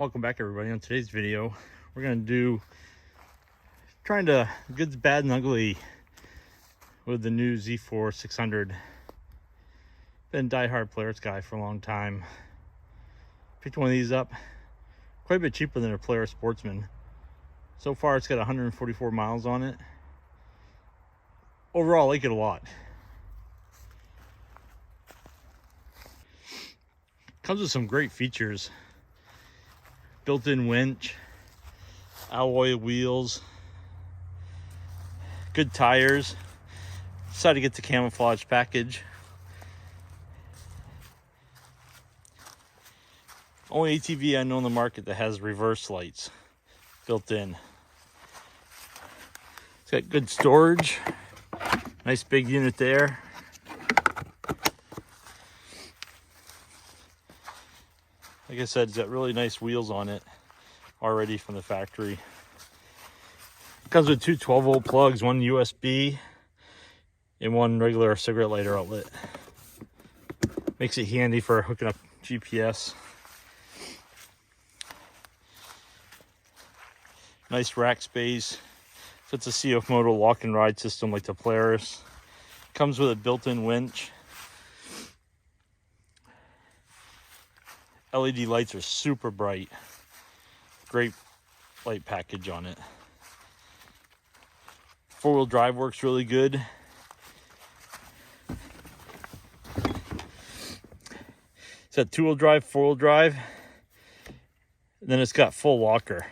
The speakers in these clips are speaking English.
Welcome back, everybody. On today's video, we're going to do trying to goods, bad, and ugly with the new Z-Force 600. Been a die-hard Polaris guy for a long time. Picked one of these up quite a bit cheaper than a Polaris Sportsman. So far, it's got 144 miles on it. Overall, I like it a lot. Comes with some great features. Built-in winch, alloy wheels, good tires. Decided to get the camouflage package. Only ATV I know in the market that has reverse lights built in. It's got good storage, nice big unit there. Like I said, it's got really nice wheels on it already from the factory. It comes with two 12-volt plugs, one USB and one regular cigarette lighter outlet. Makes it handy for hooking up GPS. Nice rack space. Fits a CFMoto lock and ride system like the Polaris. Comes with a built-in winch. LED lights are super bright. Great light package on it. Four-wheel drive works really good. It's got two-wheel drive, four-wheel drive, and then it's got full locker.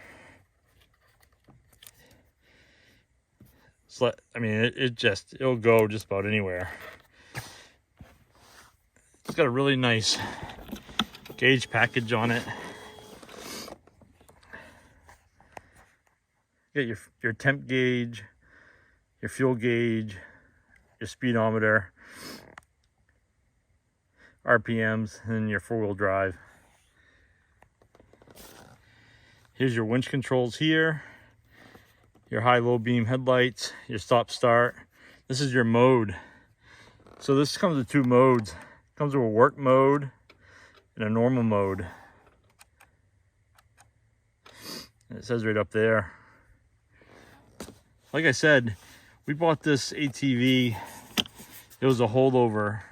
So, I mean, it'll go just about anywhere. It's got a really nice gauge package on it. You got your temp gauge, your fuel gauge, your speedometer, RPMs, and your four-wheel drive. Here's your winch controls here, your high-low beam headlights, your stop-start. This is your mode. So this comes with two modes. It comes with a work mode and a normal mode. And it says right up there. Like I said, we bought this ATV. It was a holdover.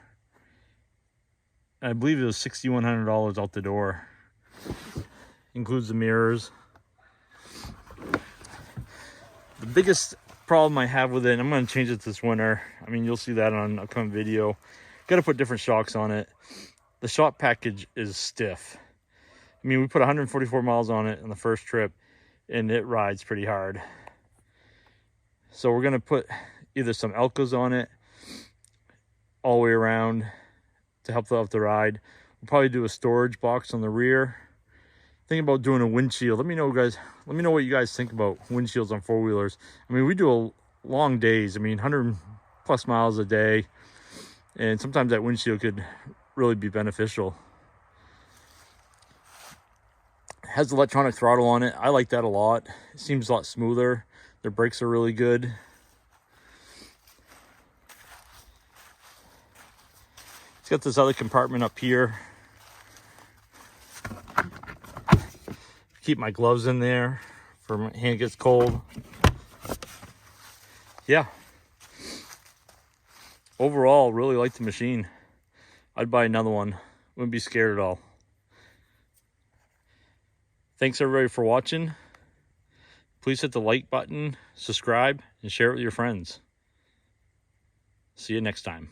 I believe it was $6,100 out the door. Includes the mirrors. The biggest problem I have with it, and I'm going to change it this winter. I mean, you'll see that on an upcoming video. Got to put different shocks on it. The shock package is stiff. I mean, we put 144 miles on it on the first trip, and it rides pretty hard. So we're going to put either some Elcos on it all the way around to help out the ride. We'll probably do a storage box on the rear. Thinking about doing a windshield. Let me know, guys. Let me know what you guys think about windshields on four-wheelers. I mean, we do long days. I mean, 100 plus miles a day. And sometimes that windshield could really be beneficial. It has electronic throttle on it. I like that a lot. It seems a lot smoother. Their brakes are really good. It's got this other compartment up here. Keep my gloves in there for my hand gets cold. Yeah. Overall, really like the machine. I'd buy another one. Wouldn't be scared at all. Thanks everybody for watching. Please hit the like button, subscribe, and share it with your friends. See you next time.